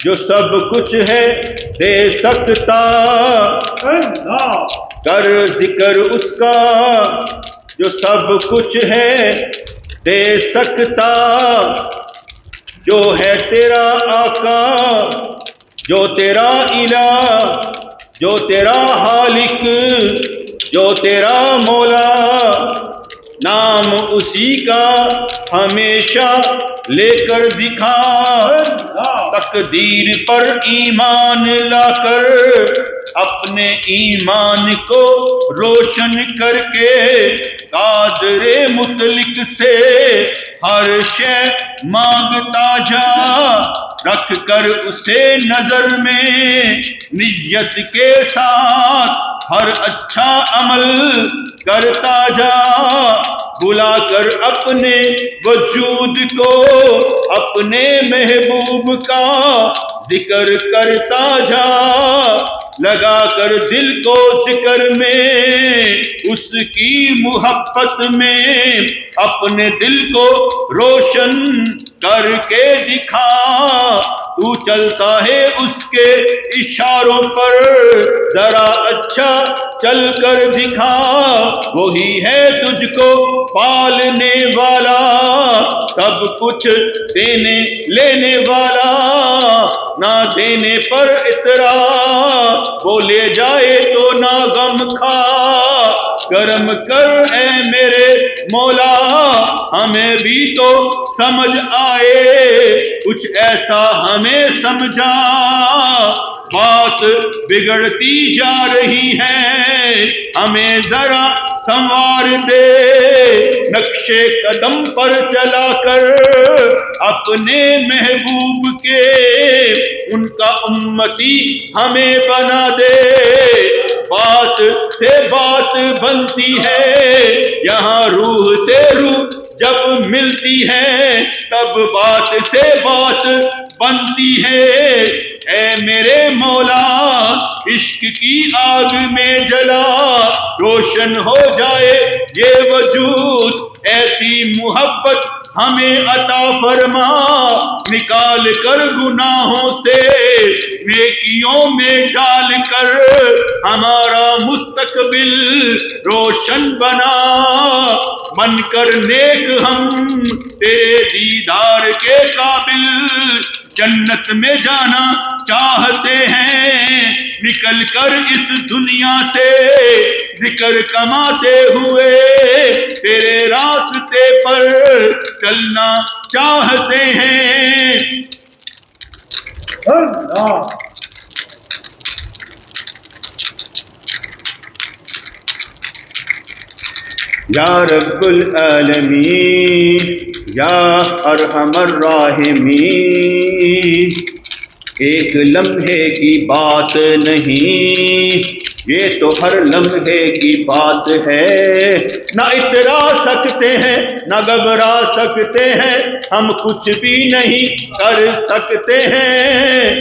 جو سب کچھ ہے دے سکتا، کر ذکر اس کا جو سب کچھ ہے دے سکتا، جو ہے تیرا آقا، جو تیرا الہ، جو تیرا خالق، جو تیرا مولا، نام اسی کا ہمیشہ لے کر دکھا، تقدیر پر ایمان لا کر اپنے ایمان کو روشن کر کے، قادر مطلق سے ہر شے مانگتا جا، رکھ کر اسے نظر میں نیت کے ساتھ ہر اچھا عمل کرتا جا، بلا کر اپنے وجود کو اپنے محبوب کا ذکر کرتا جا، لگا کر دل کو ذکر میں اس کی محبت میں، اپنے دل کو روشن کر کے دکھا، تو چلتا ہے اس کے اشاروں پر، ذرا اچھا چل کر دکھا، وہی ہے تجھ کو پالنے والا، سب کچھ دینے لینے والا، نہ دینے پر اعتراض، وہ لے جائے تو نہ غم کھا، کرم کر اے میرے مولا، ہمیں بھی تو سمجھ آئے، کچھ ایسا ہمیں سمجھا، بات بگڑتی جا رہی ہے، ہمیں ذرا سنوار دے، نقشے قدم پر چلا کر اپنے محبوب کے ان کا امتی ہمیں بنا دے، بات سے بات بنتی ہے، یہاں روح سے روح جب ملتی ہے، تب بات سے بات بنتی ہے، اے میرے مولا عشق کی آگ میں جلا، روشن ہو جائے یہ وجود، ایسی محبت ہمیں عطا فرما، نکال کر گناہوں سے نیکیوں میں ڈال کر، ہمارا مستقبل روشن بنا، بن کر نیک ہم تیرے دیدار کے قابل، جنت میں جانا چاہتے ہیں، نکل کر اس دنیا سے ذکر کماتے ہوئے تیرے راستے پر چلنا چاہتے ہیں۔ اللہ یا رب العالمین یا ارحم الراحمین، ایک لمحے کی بات نہیں، یہ تو ہر لمحے کی بات ہے، نہ اترا سکتے ہیں نہ گھبرا سکتے ہیں، ہم کچھ بھی نہیں کر سکتے ہیں،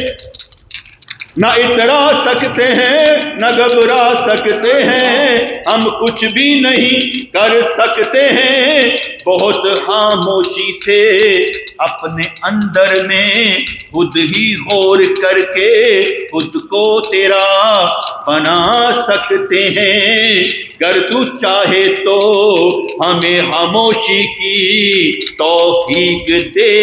نہ اترا سکتے ہیں نہ گھبرا سکتے ہیں، ہم کچھ بھی نہیں کر سکتے ہیں، بہت خاموشی سے اپنے اندر میں خود ہی غور کر کے خود کو تیرا بنا سکتے ہیں، گر تو چاہے تو ہمیں خاموشی کی توفیق دے،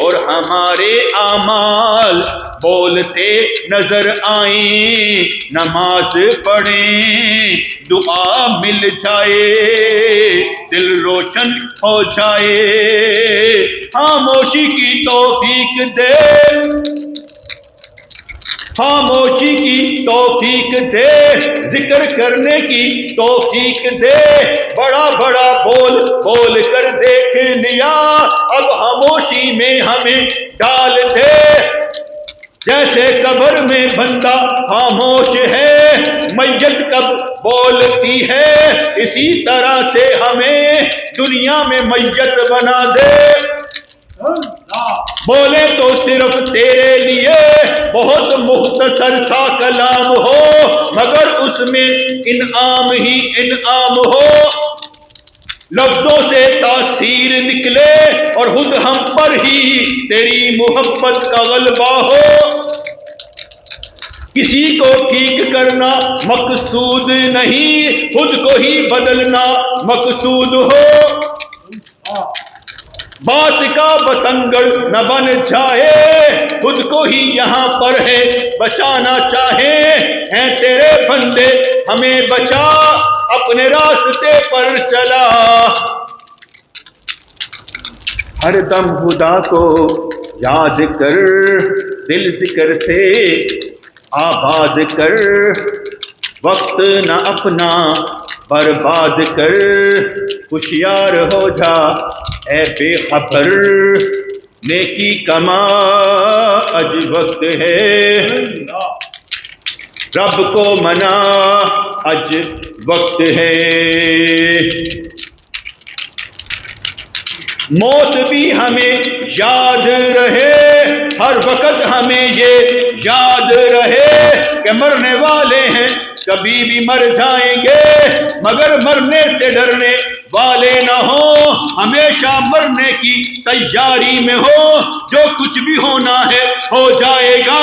اور ہمارے اعمال بولتے نظر آئیں، نماز پڑھیں، دعا مل جائے، دل روشن ہو جائے، خاموشی کی توفیق دے، خاموشی کی توفیق دے، ذکر کرنے کی توفیق دے، بڑا بڑا بول بول کر دیکھ لیا، اب خاموشی میں ہمیں ڈال دے، جیسے قبر میں بندہ خاموش ہے، میت کب بولتی ہے، اسی طرح سے ہمیں دنیا میں میت بنا دے، بولے تو صرف تیرے لیے بہت مختصر سا کلام ہو، مگر اس میں انعام ہی انعام ہو، لفظوں سے تاثیر نکلے اور خود ہم پر ہی تیری محبت کا غلبہ ہو. کسی کو ٹھیک کرنا مقصود نہیں، خود کو ہی بدلنا مقصود ہو. بات کا بتنگڑ نہ بن جائے، خود کو ہی یہاں پر ہے بچانا چاہے. ہیں تیرے بندے ہمیں بچا، اپنے راستے پر چلا. ہر دم خدا کو یاد کر، دل ذکر سے آباد کر. وقت نہ اپنا برباد کر، ہوشیار ہو جا اے بے خبر. نیکی کما اج وقت ہے، رب کو منا اج وقت ہے. موت بھی ہمیں یاد رہے، ہر وقت ہمیں یہ یاد رہے کہ مرنے والے ہیں کبھی بھی مر جائیں گے، مگر مرنے سے ڈرنے والے نہ ہوں. ہمیشہ مرنے کی تیاری میں ہو، جو کچھ بھی ہونا ہے ہو جائے گا،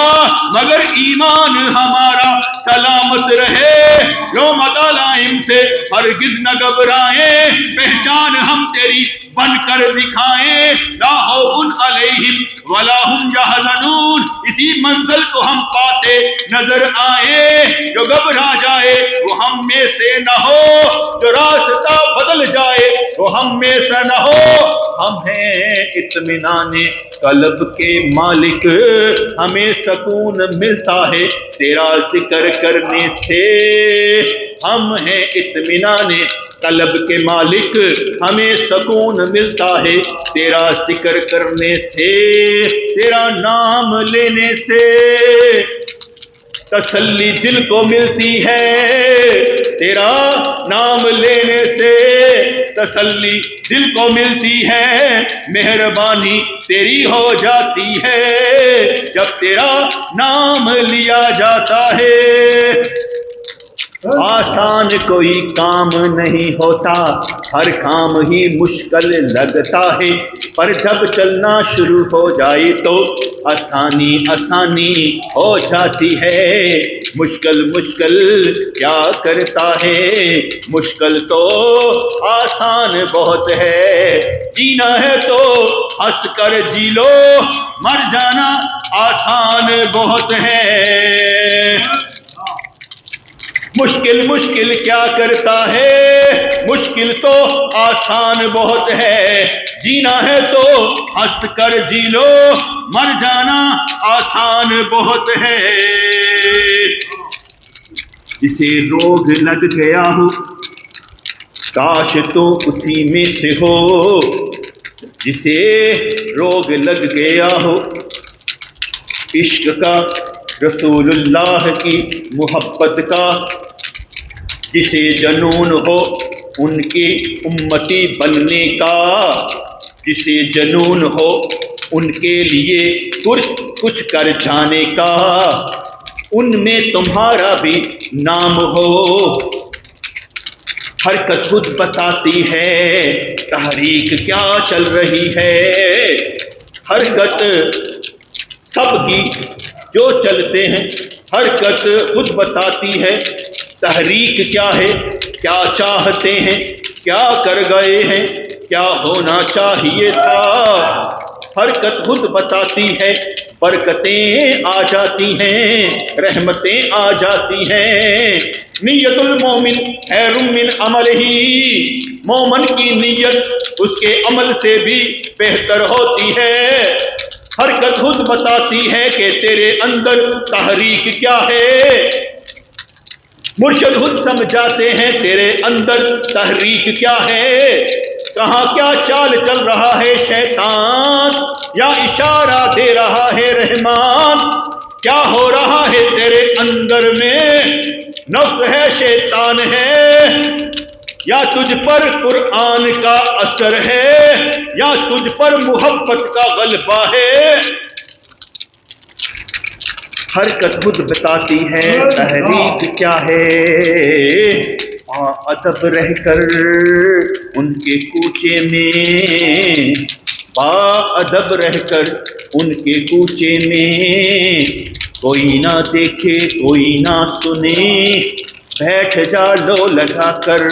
مگر ایمان ہمارا سلامت رہے. یوم علائم سے ہرگز نہ گھبرائیں، پہچان ہم تیری بن کر دکھائیں. لا خوف علیہم ولا ہم یحزنون. اسی منزل کو ہم پاتے نظر آئے. جو گھبرا جائے وہ ہم میں سے نہ ہو، جو راستہ بدل جائے وہ ہم میں سے نہ ہو. ہم ہیں اطمینان قلب کے مالک، ہمیں سکون ملتا ہے تیرا ذکر کرنے سے. ہم ہیں اطمینان قلب کے مالک، ہمیں سکون ملتا ہے تیرا ذکر کرنے سے. تیرا نام لینے سے تسلی دل کو ملتی ہے، تیرا نام لینے سے تسلی دل کو ملتی ہے. مہربانی تیری ہو جاتی ہے جب تیرا نام لیا جاتا ہے. آسان کوئی کام نہیں ہوتا، ہر کام ہی مشکل لگتا ہے، پر جب چلنا شروع ہو جائے تو آسانی آسانی ہو جاتی ہے. مشکل کیا کرتا ہے، مشکل تو آسان بہت ہے. جینا ہے تو ہنس کر جی لو، مر جانا آسان بہت ہے. مشکل کیا کرتا ہے، مشکل تو آسان بہت ہے. جینا ہے تو ہنس کر جی لو، مر جانا آسان بہت ہے. جسے روگ لگ گیا ہو کاش تو اسی میں سے ہو، جسے روگ لگ گیا ہو عشق کا، رسول اللہ کی محبت کا، جسے جنون ہو ان کی امتی بننے کا، جسے جنون ہو ان کے لیے کچھ کر جانے کا، ان میں تمہارا بھی نام ہو. حرکت خود بتاتی ہے تحریک کیا چل رہی ہے. حرکت سب کی جو چلتے ہیں، حرکت خود بتاتی ہے تحریک کیا ہے، کیا چاہتے ہیں، کیا کر گئے ہیں، کیا ہونا چاہیے تھا. حرکت خود بتاتی ہے برکتیں آ جاتی ہیں، رحمتیں آ جاتی ہیں. نیت المومن خیر من عملہ، مومن کی نیت اس کے عمل سے بھی بہتر ہوتی ہے. حرکت خود بتاتی ہے کہ تیرے اندر تحریک کیا ہے، مرشد خود سمجھاتے ہیں تیرے اندر تحریک کیا ہے. کہاں کیا چال چل رہا ہے شیطان، یا اشارہ دے رہا ہے رحمان. کیا ہو رہا ہے تیرے اندر میں، نفس ہے شیطان ہے، یا تجھ پر قرآن کا اثر ہے، یا تجھ پر محبت کا غلبہ ہے. حرکت خود بتاتی ہے تحریک کیا ہے. ادب رہ کر ان کے کوچے میں، با ادب رہ کر ان کے کوچے میں، کوئی نہ دیکھے کوئی نہ سنے، بیٹھ جا لو لگا کر،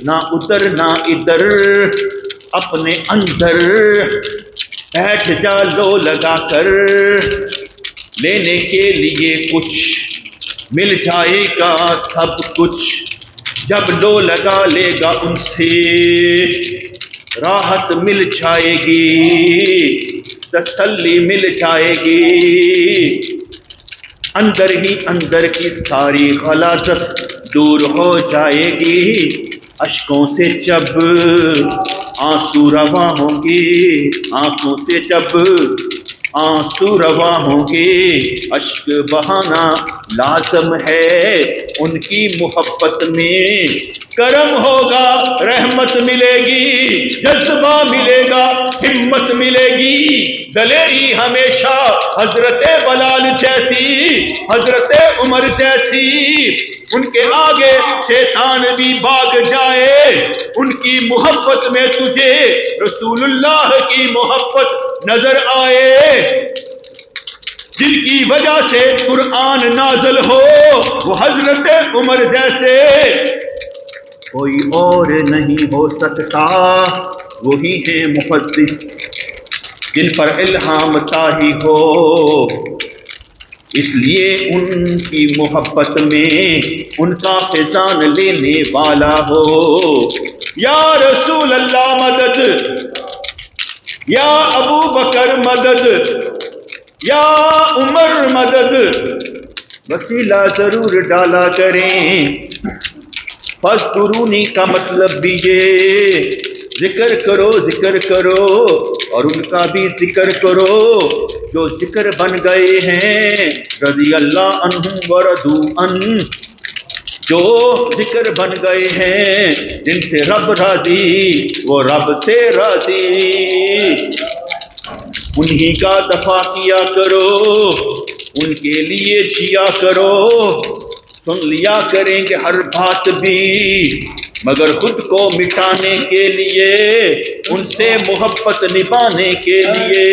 نہ ادھر نہ ادھر اپنے اندر، بیٹھ جا لو لگا کر، لینے کے لیے کچھ مل جائے گا سب کچھ، جب لو لگا لے گا ان سے راحت مل جائے گی، تسلی مل جائے گی، اندر ہی اندر کی ساری غلاظت دور ہو جائے گی، اشکوں سے جب آنسو رواں ہوں گے، آنکھوں سے جب آنسو رواں ہوں گے، اشک بہانا لازم ہے ان کی محبت میں، کرم ہوگا رحمت ملے گی، جذبہ ملے گا ہمت ملے گی، دلیری ہمیشہ حضرت بلال جیسی، حضرت عمر جیسی، ان کے آگے شیطان بھی بھاگ جائے، ان کی محبت میں تجھے رسول اللہ کی محبت نظر آئے، جن کی وجہ سے قرآن نازل ہو وہ حضرت عمر جیسے، کوئی اور نہیں ہو سکتا، وہی ہے محدث جن پر الہام طاری ہو، اس لیے ان کی محبت میں ان کا فیضان لینے والا ہو، یا رسول اللہ مدد، یا ابو بکر مدد، یا عمر مدد، وسیلہ ضرور ڈالا کریں، فاذکرونی کا مطلب بھی یہ، ذکر کرو اور ان کا بھی ذکر کرو جو ذکر بن گئے ہیں، رضی اللہ عنہم ورضوا عنہ، جو ذکر بن گئے ہیں جن سے رب راضی وہ رب سے راضی، انہی کا دفاع کیا کرو، ان کے لیے جیا کرو، سن لیا کریں گے ہر بات بھی، مگر خود کو مٹانے کے لیے، ان سے محبت نبھانے کے لیے،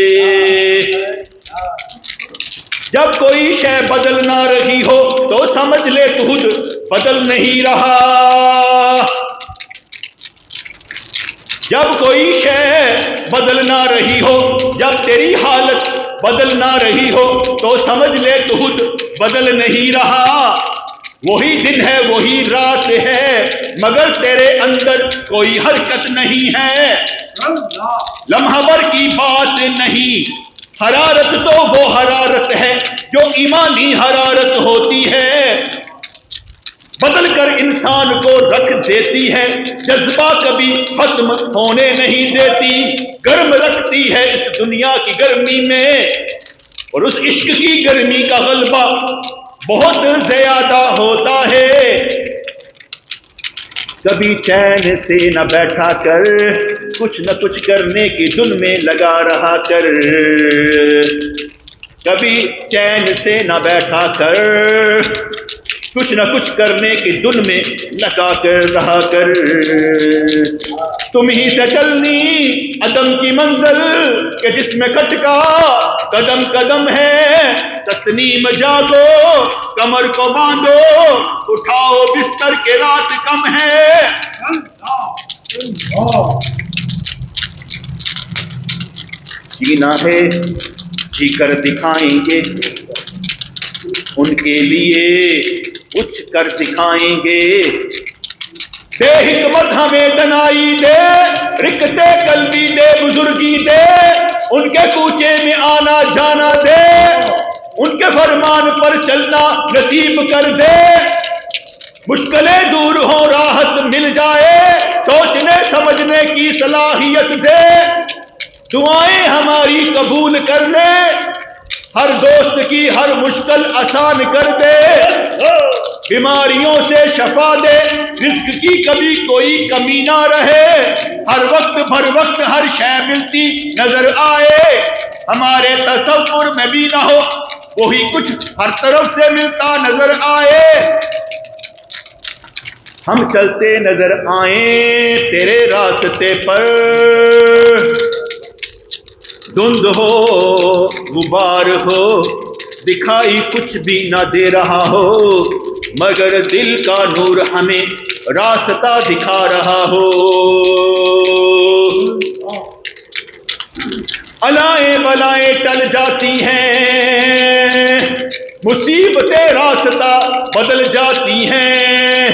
جب کوئی شے بدل نہ رہی ہو تو سمجھ لے تو خود بدل نہیں رہا، جب کوئی شے بدل نہ رہی ہو، جب تیری حالت بدل نہ رہی ہو تو سمجھ لے تو خود بدل نہیں رہا، وہی دن ہے وہی رات ہے مگر تیرے اندر کوئی حرکت نہیں ہے، لمحہ بھر کی بات نہیں، حرارت تو وہ حرارت ہے جو ایمانی حرارت ہوتی ہے، بدل کر انسان کو رکھ دیتی ہے، جذبہ کبھی ختم ہونے نہیں دیتی، گرم رکھتی ہے اس دنیا کی گرمی میں، اور اس عشق کی گرمی کا غلبہ بہت زیادہ ہوتا ہے، کبھی چین سے نہ بیٹھا کر، کچھ نہ کچھ کرنے کی دھن میں لگا رہا کر، کبھی چین سے نہ بیٹھا کر، کچھ نہ کچھ کرنے کی دھن میں لگا کر رہا کر، تم ہی سے چلنی عدم کی منزل کہ جس میں کھٹکا قدم قدم ہے، تسلیم جاگو کمر کو باندھو، اٹھاؤ بستر کے رات کم ہے، جینا ہے جی کر دکھائیں گے، ان کے لیے کچھ کر دکھائیں گے، بے حکمت ہمیں دنائی دے، رکتے قلبی دے، بزرگی دے، ان کے کوچے میں آنا جانا دے، ان کے فرمان پر چلنا نصیب کر دے، مشکلیں دور ہوں راحت مل جائے، سوچنے سمجھنے کی صلاحیت دے، دعائیں ہماری قبول کر لے، ہر دوست کی ہر مشکل آسان کر دے، بیماریوں سے شفا دے، رزق کی کبھی کوئی کمی نہ رہے، ہر وقت بھر وقت ہر شے ملتی نظر آئے، ہمارے تصور میں بھی نہ ہو وہی کچھ ہر طرف سے ملتا نظر آئے، ہم چلتے نظر آئیں تیرے راستے پر، دھند ہو غبار ہو دکھائی کچھ بھی نہ دے رہا ہو، مگر دل کا نور ہمیں راستہ دکھا رہا ہو۔ الائیں بلائیں ٹل جاتی ہیں، مصیبتیں راستہ بدل جاتی ہیں،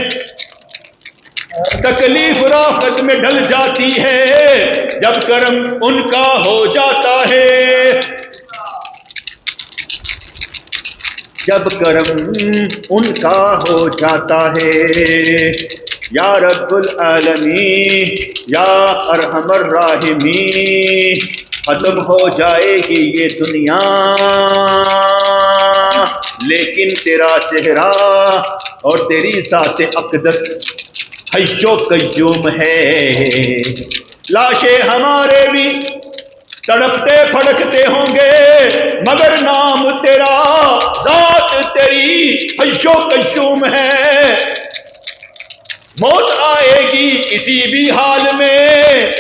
تکلیف رافت میں ڈل جاتی ہے، جب کرم ان کا ہو جاتا ہے، جب کرم ان کا ہو جاتا ہے۔ یا رب العالمین یا ارحم الراحمین، ختم ہو جائے گی یہ دنیا لیکن تیرا چہرہ اور تیری ذات اقدس حی و قیوم ہے۔ لاشیں ہمارے بھی تڑپتے پھڑکتے ہوں گے، مگر نام تیرا ذات تیری حی و قیوم ہے۔ موت آئے گی کسی بھی حال میں،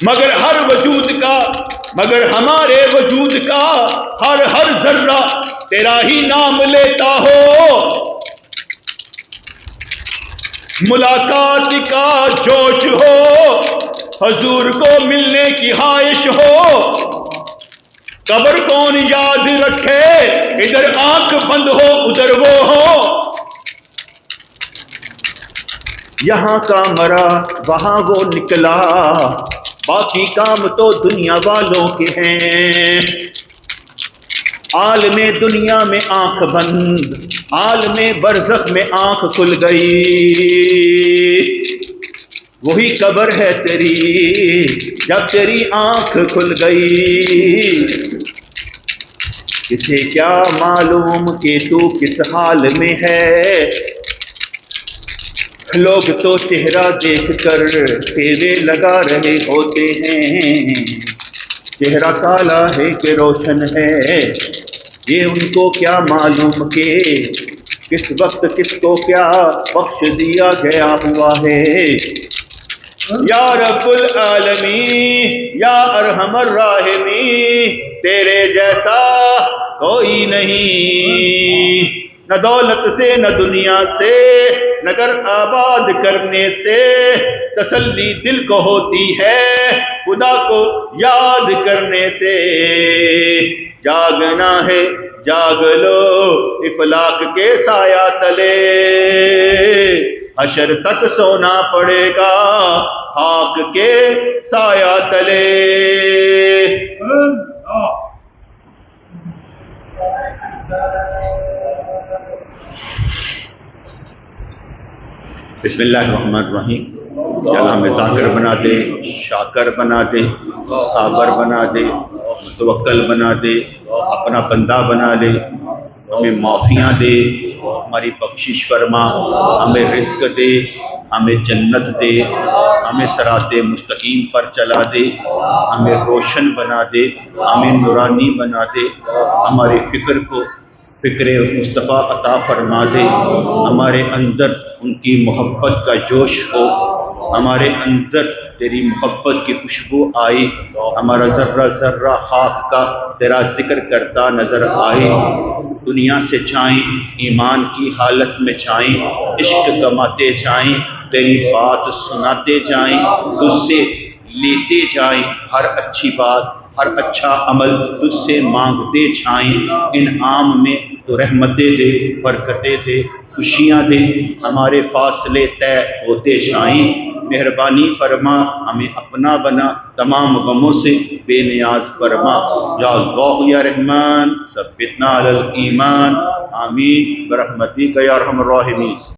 مگر ہر وجود کا، مگر ہمارے وجود کا ہر ذرہ تیرا ہی نام لیتا ہو۔ ملاقات کا جوش ہو، حضور کو ملنے کی خواہش ہو، قبر کون یاد رکھے، ادھر آنکھ بند ہو ادھر وہ ہو، یہاں کا مرا وہاں وہ نکلا، باقی کام تو دنیا والوں کے ہیں۔ عالم دنیا میں آنکھ بند، عالم برزخ میں آنکھ کھل گئی، وہی قبر ہے تیری جب تیری آنکھ کھل گئی۔ کسے کیا معلوم کہ تو کس حال میں ہے، لوگ تو چہرہ دیکھ کر ٹیوے لگا رہے ہوتے ہیں، چہرہ کالا ہے کہ روشن ہے، یہ ان کو کیا معلوم کہ کس وقت کس کو کیا بخش دیا گیا ہوا ہے۔ یا رب العالمین یا ارحم الراحمین، تیرے جیسا کوئی نہیں، نہ دولت سے نہ دنیا سے نہ گھر آباد کرنے سے تسلی دل کو ہوتی ہے، خدا کو یاد کرنے سے۔ جاگنا ہے جاگ لو افلاک کے سایہ تلے، حشر تک سونا پڑے گا خاک کے سایہ تلے۔ بسم اللہ الرحمن الرحیم۔ یا اللہ ہمیں ذاکر بنا دے، شاکر بنا دے، صابر بنا دے، متوکل بنا دے، اپنا بندہ بنا لے، ہمیں معافیاں دے، ہماری بخشش فرما، ہمیں رزق دے، ہمیں جنت دے، ہمیں صراط مستقیم پر چلا دے، ہمیں روشن بنا دے، ہمیں نورانی بنا دے، ہماری فکر کو فکر مصطفیٰ عطا فرما دے، ہمارے اندر ان کی محبت کا جوش ہو، ہمارے اندر تیری محبت کی خوشبو آئی، ہمارا ذرہ ذرہ خاک کا تیرا ذکر کرتا نظر آئے، دنیا سے جائیں ایمان کی حالت میں جائیں، عشق کماتے جائیں، تیری بات سناتے جائیں، تجھ سے لیتے جائیں، ہر اچھی بات ہر اچھا عمل تجھ سے مانگتے جائیں، انعام میں تو رحمتیں دے، برکتیں دے، خوشیاں دے، ہمارے فاصلے طے ہوتے جائیں، مہربانی فرما، ہمیں اپنا بنا، تمام غموں سے بے نیاز فرما۔ یا اللہ یا رحمان ثبتنا علی الایمان، آمین برحمتک یا ارحم الراحمین۔